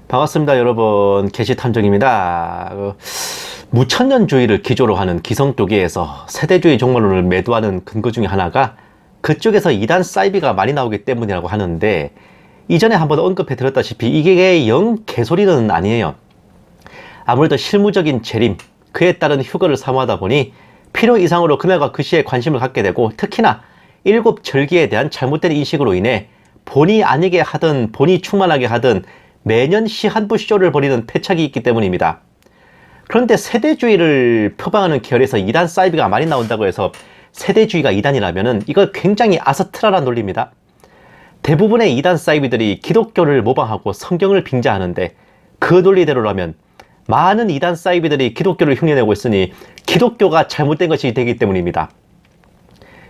반갑습니다, 여러분. 게시탐정입니다. 무천년주의를 기조로 하는 기성교계에서 세대주의 종말론을 매도하는 근거 중에 하나가 그쪽에서 이단 사이비가 많이 나오기 때문이라고 하는데, 이전에 한번 언급해 드렸다시피 이게 영 개소리는 아니에요. 아무래도 실무적인 재림, 그에 따른 휴거를 사모하다 보니 필요 이상으로 그날과 그 시에 관심을 갖게 되고, 특히나 일곱 절기에 대한 잘못된 인식으로 인해 본의 아니게 하든 본의 충만하게 하든 매년 시한부 쇼를 벌이는 패착이 있기 때문입니다. 그런데 세대주의를 표방하는 계열에서 이단 사이비가 많이 나온다고 해서 세대주의가 이단이라면은 이거 굉장히 아스트랄한 논리입니다. 대부분의 이단 사이비들이 기독교를 모방하고 성경을 빙자하는데, 그 논리대로라면 많은 이단 사이비들이 기독교를 흉내내고 있으니 기독교가 잘못된 것이 되기 때문입니다.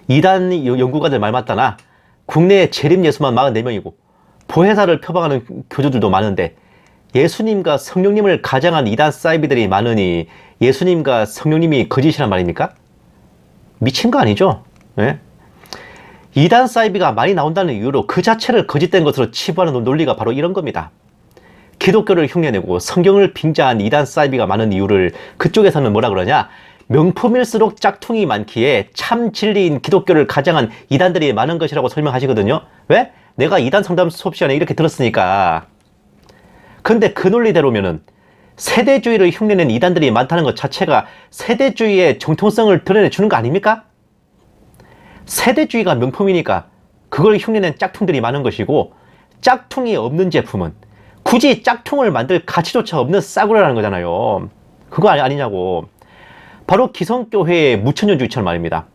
이단 연구가들 말 맞다나 국내에 재림 예수만 44명이고 보혜사를 표방하는 교주들도 많은데, 예수님과 성령님을 가장한 이단 사이비들이 많으니 예수님과 성령님이 거짓이란 말입니까? 미친 거 아니죠? 네? 이단 사이비가 많이 나온다는 이유로 그 자체를 거짓된 것으로 치부하는 논리가 바로 이런 겁니다. 기독교를 흉내내고 성경을 빙자한 이단 사이비가 많은 이유를 그쪽에서는 뭐라 그러냐? 명품일수록 짝퉁이 많기에 참 진리인 기독교를 가장한 이단들이 많은 것이라고 설명하시거든요. 왜? 내가 이단 상담 수업 시간에 이렇게 들었으니까. 근데 그 논리대로면은 세대주의를 흉내낸 이단들이 많다는 것 자체가 세대주의의 정통성을 드러내주는 거 아닙니까? 세대주의가 명품이니까 그걸 흉내낸 짝퉁들이 많은 것이고, 짝퉁이 없는 제품은 굳이 짝퉁을 만들 가치조차 없는 싸구려라는 거잖아요. 그거 아니냐고. 바로 기성교회의 무천년주의처럼 말입니다.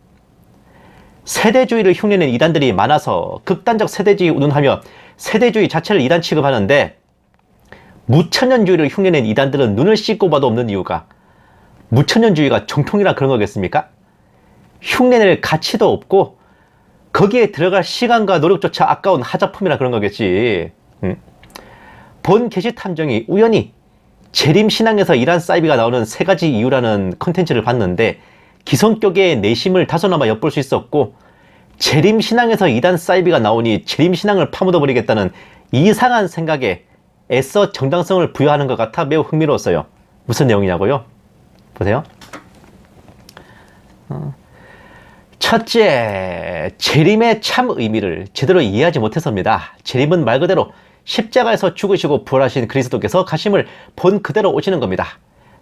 세대주의를 흉내낸 이단들이 많아서 극단적 세대주의 운운하며 세대주의 자체를 이단 취급하는데, 무천년주의를 흉내낸 이단들은 눈을 씻고 봐도 없는 이유가 무천년주의가 정통이라 그런 거겠습니까? 흉내낼 가치도 없고 거기에 들어갈 시간과 노력조차 아까운 하자품이라 그런 거겠지. 본 게시탐정이 우연히 재림신앙에서 이단 사이비가 나오는 3가지 이유라는 컨텐츠를 봤는데, 기성교계의 내심을 다소나마 엿볼 수 있었고, 재림신앙에서 이단 사이비가 나오니 재림신앙을 파묻어버리겠다는 이상한 생각에 애써 정당성을 부여하는 것 같아 매우 흥미로웠어요. 무슨 내용이냐고요? 보세요. 첫째, 재림의 참 의미를 제대로 이해하지 못해서입니다. 재림은 말 그대로 십자가에서 죽으시고 부활하신 그리스도께서 가심을 본 그대로 오시는 겁니다.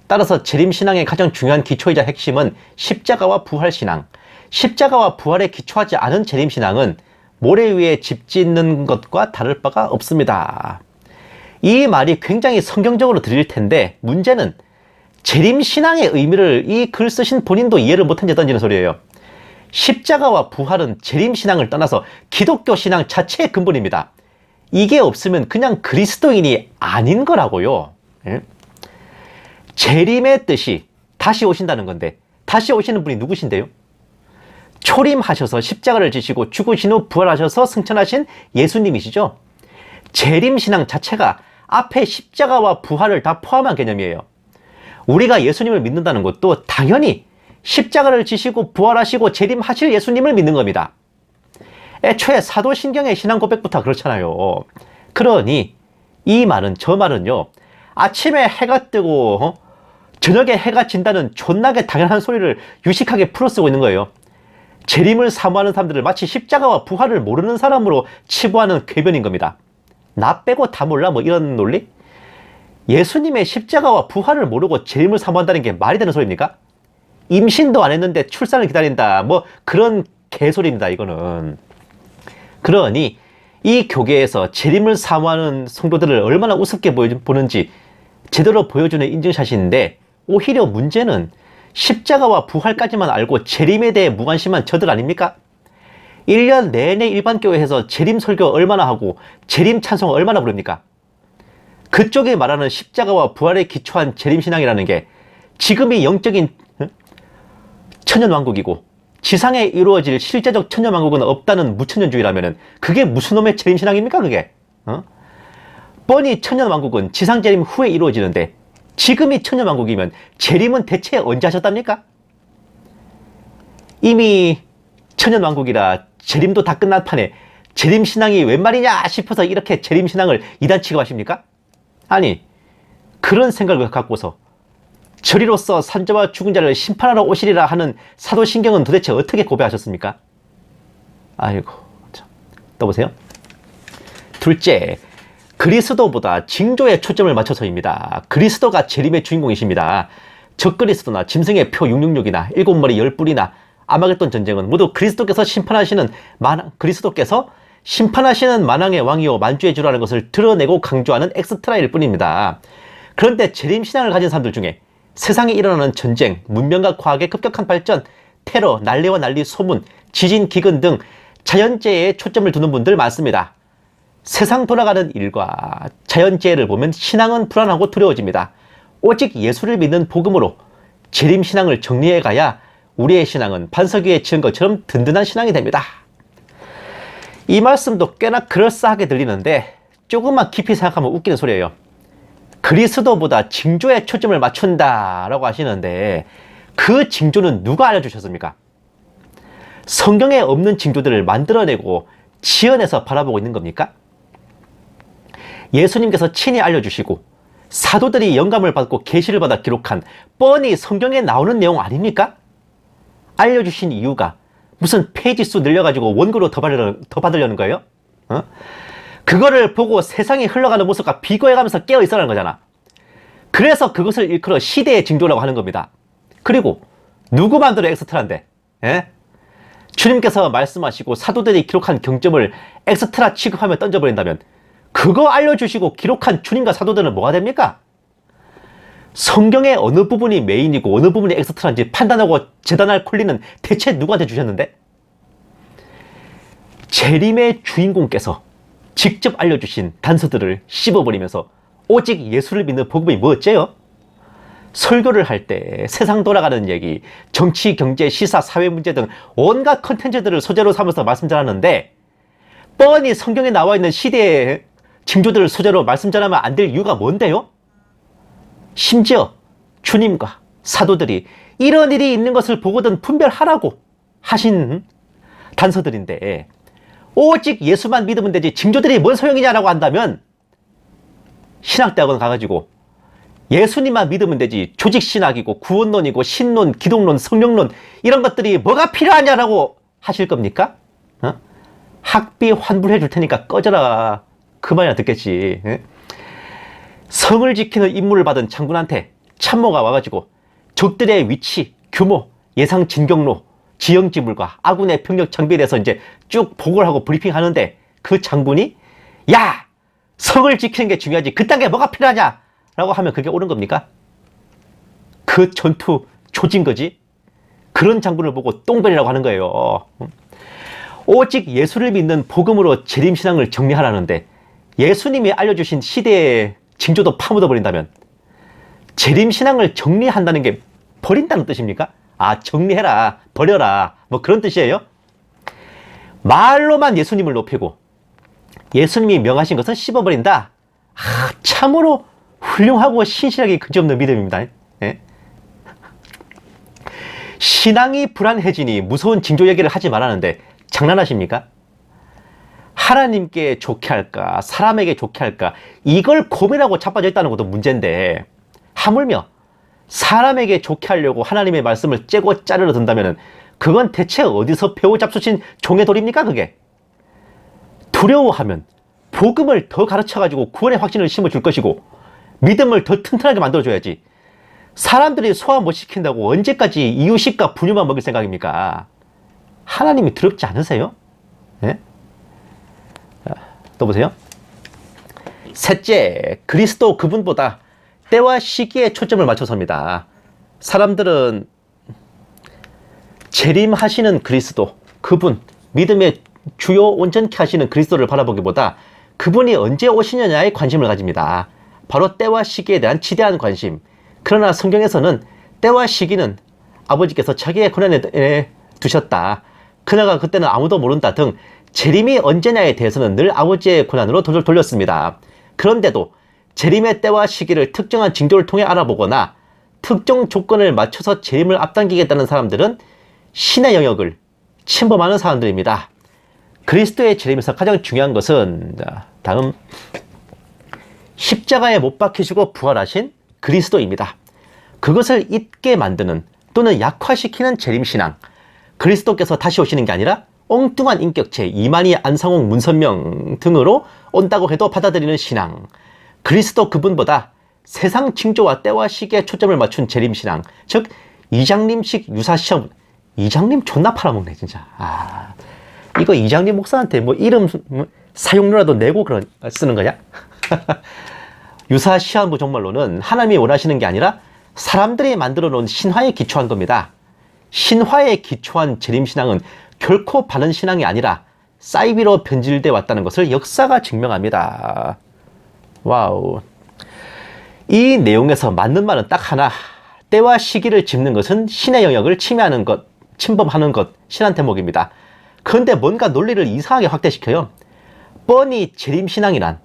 따라서 재림신앙의 가장 중요한 기초이자 핵심은 십자가와 부활신앙. 십자가와 부활에 기초하지 않은 재림신앙은 모래 위에 집 짓는 것과 다를 바가 없습니다. 이 말이 굉장히 성경적으로 들릴 텐데, 문제는 재림신앙의 의미를 이 글 쓰신 본인도 이해를 못한 채 던지는 소리예요. 십자가와 부활은 재림신앙을 떠나서 기독교 신앙 자체의 근본입니다. 이게 없으면 그냥 그리스도인이 아닌 거라고요. 예? 재림의 뜻이 다시 오신다는 건데, 다시 오시는 분이 누구신데요? 초림하셔서 십자가를 지시고 죽으신 후 부활하셔서 승천하신 예수님이시죠. 재림신앙 자체가 앞에 십자가와 부활을 다 포함한 개념이에요. 우리가 예수님을 믿는다는 것도 당연히 십자가를 지시고 부활하시고 재림하실 예수님을 믿는 겁니다. 애초에 사도신경의 신앙 고백부터 그렇잖아요. 그러니 이 말은, 저 말은요, 아침에 해가 뜨고 저녁에 해가 진다는 존나게 당연한 소리를 유식하게 풀어쓰고 있는 거예요. 재림을 사모하는 사람들을 마치 십자가와 부활을 모르는 사람으로 치부하는 궤변인 겁니다. 나 빼고 다 몰라? 뭐 이런 논리? 예수님의 십자가와 부활을 모르고 재림을 사모한다는 게 말이 되는 소리입니까? 임신도 안 했는데 출산을 기다린다, 뭐 그런 개소리입니다, 이거는. 그러니 이 교계에서 재림을 사모하는 성도들을 얼마나 우습게 보는지 제대로 보여주는 인증샷인데, 오히려 문제는 십자가와 부활까지만 알고 재림에 대해 무관심한 저들 아닙니까? 1년 내내 일반 교회에서 재림 설교 얼마나 하고 재림 찬송 얼마나 부릅니까? 그쪽이 말하는 십자가와 부활에 기초한 재림신앙이라는 게 지금이 영적인 천년왕국이고 지상에 이루어질 실제적 천년왕국은 없다는 무천년주의라면 그게 무슨 놈의 재림신앙입니까, 그게? 뻔히 천년왕국은 지상 재림 후에 이루어지는데 지금이 천년왕국이면 재림은 대체 언제 하셨답니까? 이미 천년왕국이라 재림도 다 끝난 판에 재림신앙이 웬 말이냐 싶어서 이렇게 재림신앙을 이단 취급하십니까? 아니, 그런 생각을 갖고서 저리로서 산자와 죽은 자를 심판하러 오시리라 하는 사도신경은 도대체 어떻게 고백하셨습니까? 아이고, 참. 또 보세요. 둘째, 그리스도보다 징조에 초점을 맞춰서입니다. 그리스도가 재림의 주인공이십니다. 적그리스도나 짐승의 표 666이나 7머리 10뿔이나 아마겟돈 전쟁은 모두 그리스도께서 심판하시는 만왕의 왕이요 만주의 주라는 것을 드러내고 강조하는 엑스트라일 뿐입니다. 그런데 재림신앙을 가진 사람들 중에 세상에 일어나는 전쟁, 문명과 과학의 급격한 발전, 테러, 난리와 난리, 소문, 지진, 기근 등 자연재해에 초점을 두는 분들 많습니다. 세상 돌아가는 일과 자연재해를 보면 신앙은 불안하고 두려워집니다. 오직 예수를 믿는 복음으로 재림신앙을 정리해가야 우리의 신앙은 반석 위에 지은 것처럼 든든한 신앙이 됩니다. 이 말씀도 꽤나 그럴싸하게 들리는데 조금만 깊이 생각하면 웃기는 소리예요. 그리스도보다 징조에 초점을 맞춘다라고 하시는데 그 징조는 누가 알려주셨습니까? 성경에 없는 징조들을 만들어내고 지어내서 바라보고 있는 겁니까? 예수님께서 친히 알려주시고 사도들이 영감을 받고 계시를 받아 기록한 뻔히 성경에 나오는 내용 아닙니까? 알려주신 이유가 무슨 페이지 수 늘려가지고 원고로 더 받으려는 거예요? 그거를 보고 세상이 흘러가는 모습과 비교해가면서 깨어있으라는 거잖아. 그래서 그것을 일컬어 시대의 징조라고 하는 겁니다. 그리고 누구 만들어 엑스트라인데? 예? 주님께서 말씀하시고 사도들이 기록한 경점을 엑스트라 취급하며 던져버린다면 그거 알려주시고 기록한 주님과 사도들은 뭐가 됩니까? 성경의 어느 부분이 메인이고 어느 부분이 엑스트라인지 판단하고 재단할 권리는 대체 누구한테 주셨는데? 재림의 주인공께서 직접 알려주신 단서들을 씹어버리면서 오직 예수를 믿는 복음이 뭐였제요? 설교를 할 때 세상 돌아가는 얘기, 정치, 경제, 시사, 사회 문제 등 온갖 컨텐츠들을 소재로 삼아서 말씀 전하는데 뻔히 성경에 나와 있는 시대의 징조들을 소재로 말씀 전하면 안 될 이유가 뭔데요? 심지어 주님과 사도들이 이런 일이 있는 것을 보고든 분별하라고 하신 단서들인데 오직 예수만 믿으면 되지 징조들이 뭔 소용이냐라고 한다면 신학대학원 가가지고 예수님만 믿으면 되지 조직신학이고 구원론이고 신론, 기독론, 성령론 이런 것들이 뭐가 필요하냐라고 하실 겁니까? 학비 환불해 줄 테니까 꺼져라 그만이나 듣겠지. 성을 지키는 임무를 받은 장군한테 참모가 와가지고 적들의 위치, 규모, 예상 진격로, 지형 지물과 아군의 병력 장비에 대해서 이제 쭉 보고를 하고 브리핑하는데 그 장군이 야! 성을 지키는 게 중요하지 그딴 게 뭐가 필요하냐? 라고 하면 그게 옳은 겁니까? 그 전투 조진 거지? 그런 장군을 보고 똥별이라고 하는 거예요. 오직 예수를 믿는 복음으로 재림신앙을 정리하라는데 예수님이 알려주신 시대의 징조도 파묻어 버린다면 재림신앙을 정리한다는 게 버린다는 뜻입니까? 아, 정리해라, 버려라 뭐 그런 뜻이에요? 말로만 예수님을 높이고 예수님이 명하신 것은 씹어버린다. 아, 참으로 훌륭하고 신실하게 그지없는 믿음입니다. 예? 신앙이 불안해지니 무서운 징조 얘기를 하지 말라는데 장난하십니까? 하나님께 좋게 할까 사람에게 좋게 할까 이걸 고민하고 자빠져 있다는 것도 문제인데 하물며 사람에게 좋게 하려고 하나님의 말씀을 째고 자르러 든다면 그건 대체 어디서 배우 잡수신 종의 돌입니까 그게? 두려워하면 복음을 더 가르쳐가지고 구원의 확신을 심어줄 것이고 믿음을 더 튼튼하게 만들어줘야지. 사람들이 소화 못 시킨다고 언제까지 이유식과 분유만 먹일 생각입니까? 하나님이 두렵지 않으세요? 네? 또 보세요. 셋째, 그리스도 그분보다 때와 시기에 초점을 맞춰서입니다. 사람들은 재림하시는 그리스도, 그분, 믿음의 주요 온전케 하시는 그리스도를 바라보기보다 그분이 언제 오시느냐에 관심을 가집니다. 바로 때와 시기에 대한 지대한 관심. 그러나 성경에서는 때와 시기는 아버지께서 자기의 권한에 두셨다. 그나가 그때는 아무도 모른다 등 재림이 언제냐에 대해서는 늘 아버지의 권한으로 돌렸습니다. 그런데도 재림의 때와 시기를 특정한 징조를 통해 알아보거나 특정 조건을 맞춰서 재림을 앞당기겠다는 사람들은 신의 영역을 침범하는 사람들입니다. 그리스도의 재림에서 가장 중요한 것은 다음 십자가에 못 박히시고 부활하신 그리스도입니다. 그것을 잊게 만드는 또는 약화시키는 재림신앙, 그리스도께서 다시 오시는 게 아니라 엉뚱한 인격체, 이만희, 안상홍, 문선명 등으로 온다고 해도 받아들이는 신앙, 그리스도 그분보다 세상 징조와 때와 시기에 초점을 맞춘 재림신앙, 즉 이장님식 유사시험. 이장님 존나 팔아먹네 진짜. 이거 이장님 목사한테 뭐 이름 사용료라도 내고 쓰는 거냐? 유사시한부 종말론은 하나님이 원하시는 게 아니라 사람들이 만들어 놓은 신화에 기초한 겁니다. 신화에 기초한 재림신앙은 결코 바른 신앙이 아니라 사이비로 변질되어 왔다는 것을 역사가 증명합니다. 와우. 이 내용에서 맞는 말은 딱 하나. 때와 시기를 짚는 것은 신의 영역을 침해하는 것, 침범하는 것, 신한 대목입니다. 그런데 뭔가 논리를 이상하게 확대시켜요. 뻔히 재림신앙이란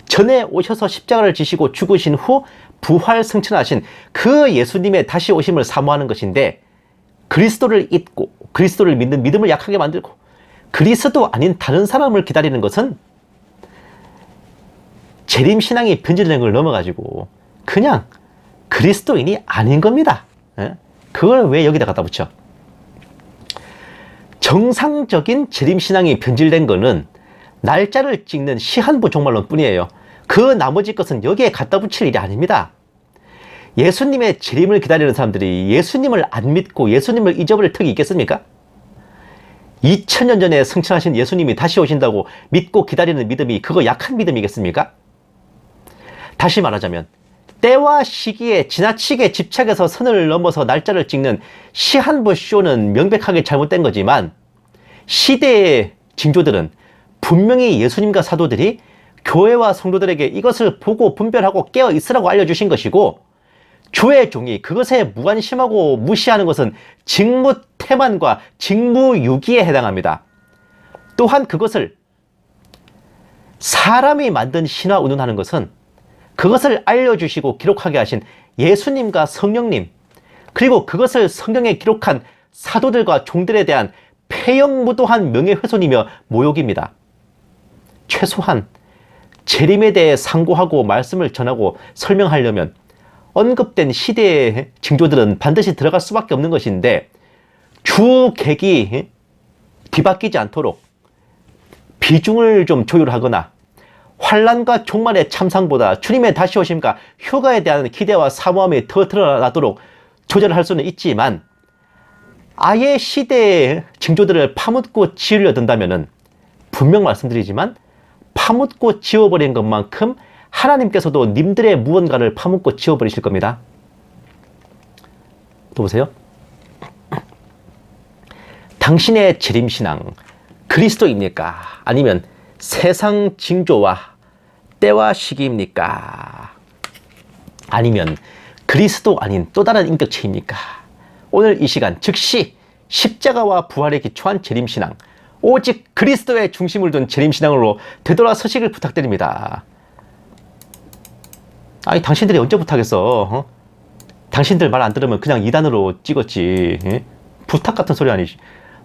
전에 오셔서 십자가를 지시고 죽으신 후 부활 승천하신 그 예수님의 다시 오심을 사모하는 것인데, 그리스도를 잊고 그리스도를 믿는 믿음을 약하게 만들고 그리스도 아닌 다른 사람을 기다리는 것은 재림신앙이 변질된 걸 넘어가지고 그냥 그리스도인이 아닌 겁니다. 그걸 왜 여기다 갖다 붙여? 정상적인 재림신앙이 변질된 거는 날짜를 찍는 시한부 종말론 뿐이에요. 그 나머지 것은 여기에 갖다 붙일 일이 아닙니다. 예수님의 재림을 기다리는 사람들이 예수님을 안 믿고 예수님을 잊어버릴 턱이 있겠습니까? 2000년 전에 승천하신 예수님이 다시 오신다고 믿고 기다리는 믿음이 그거 약한 믿음이겠습니까? 다시 말하자면 때와 시기에 지나치게 집착해서 선을 넘어서 날짜를 찍는 시한부 쇼는 명백하게 잘못된 거지만, 시대의 징조들은 분명히 예수님과 사도들이 교회와 성도들에게 이것을 보고 분별하고 깨어 있으라고 알려주신 것이고, 주의 종이 그것에 무관심하고 무시하는 것은 직무태만과 직무유기에 해당합니다. 또한 그것을 사람이 만든 신화 운운하는 것은 그것을 알려주시고 기록하게 하신 예수님과 성령님, 그리고 그것을 성경에 기록한 사도들과 종들에 대한 폐영무도한 명예훼손이며 모욕입니다. 최소한 재림에 대해 상고하고 말씀을 전하고 설명하려면 언급된 시대의 징조들은 반드시 들어갈 수밖에 없는 것인데, 주객이 뒤바뀌지 않도록 비중을 좀 조율하거나 환란과 종말의 참상보다 주님의 다시 오심과 휴가에 대한 기대와 사모함이 더 드러나도록 조절을 할 수는 있지만, 아예 시대의 징조들을 파묻고 지으려 든다면은 분명 말씀드리지만 파묻고 지워버린 것만큼 하나님께서도 님들의 무언가를 파묻고 지워버리실 겁니다. 또 보세요. 당신의 재림신앙 그리스도입니까? 아니면 세상 징조와 때와 시기입니까? 아니면 그리스도 아닌 또 다른 인격체입니까? 오늘 이 시간 즉시 십자가와 부활에 기초한 재림신앙, 오직 그리스도의 중심을 둔 재림신앙으로 되돌아서시길 부탁드립니다. 아니 당신들이 언제 부탁했어? 당신들 말 안 들으면 그냥 2단으로 찍었지. 부탁 같은 소리 아니지.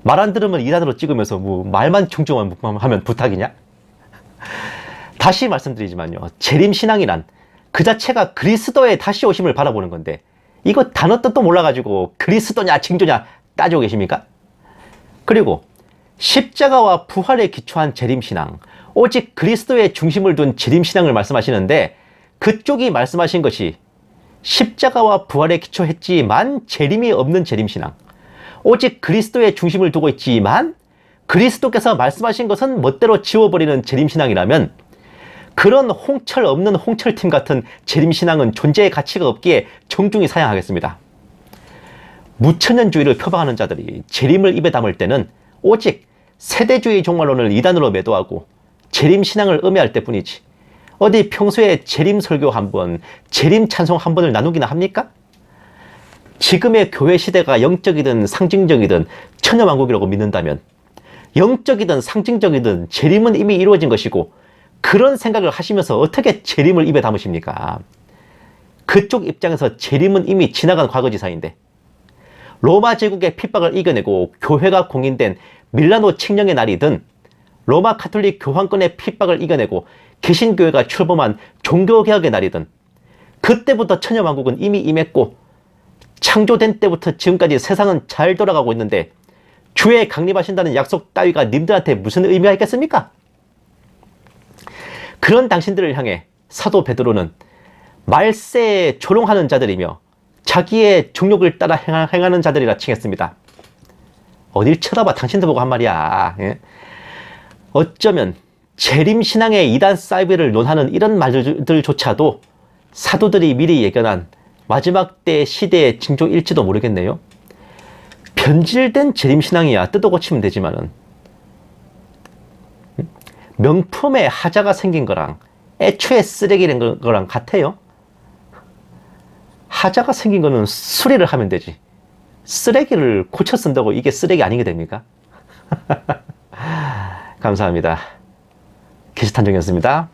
말 안 들으면 2단으로 찍으면서 뭐 말만 충족만 하면 부탁이냐? 다시 말씀드리지만요, 재림신앙이란 그 자체가 그리스도의 다시 오심을 바라보는 건데, 이거 단어 뜻도 몰라가지고 그리스도냐 징조냐 따지고 계십니까? 그리고 십자가와 부활에 기초한 재림신앙, 오직 그리스도의 중심을 둔 재림신앙을 말씀하시는데, 그쪽이 말씀하신 것이 십자가와 부활에 기초했지만 재림이 없는 재림신앙, 오직 그리스도의 중심을 두고 있지만 그리스도께서 말씀하신 것은 멋대로 지워버리는 재림신앙이라면, 그런 홍철 없는 홍철팀 같은 재림신앙은 존재의 가치가 없기에 정중히 사양하겠습니다. 무천년주의를 표방하는 자들이 재림을 입에 담을 때는 오직 세대주의 종말론을 이단으로 매도하고 재림신앙을 음해할 때뿐이지, 어디 평소에 재림 설교 한 번, 재림 찬송 한 번을 나누기나 합니까? 지금의 교회 시대가 영적이든 상징적이든 천여만국이라고 믿는다면, 영적이든 상징적이든 재림은 이미 이루어진 것이고, 그런 생각을 하시면서 어떻게 재림을 입에 담으십니까? 그쪽 입장에서 재림은 이미 지나간 과거지사인데, 로마 제국의 핍박을 이겨내고 교회가 공인된 밀라노 칙령의 날이든, 로마 카톨릭 교황권의 핍박을 이겨내고 개신교회가 출범한 종교개혁의 날이든 그때부터 천년왕국은 이미 임했고 창조된 때부터 지금까지 세상은 잘 돌아가고 있는데 주에 강림하신다는 약속 따위가 님들한테 무슨 의미가 있겠습니까? 그런 당신들을 향해 사도 베드로는 말세에 조롱하는 자들이며 자기의 정욕을 따라 행하는 자들이라 칭했습니다. 어딜 쳐다봐, 당신들 보고 한 말이야. 예? 어쩌면 재림신앙의 이단 사이비를 논하는 이런 말들조차도 사도들이 미리 예견한 마지막 때 시대의 징조일지도 모르겠네요. 변질된 재림신앙이야 뜯어 고치면 되지만은 명품의 하자가 생긴 거랑 애초에 쓰레기된 거랑 같아요. 하자가 생긴 거는 수리를 하면 되지. 쓰레기를 고쳐 쓴다고 이게 쓰레기 아니게 됩니까? 감사합니다. 게시탄정이었습니다.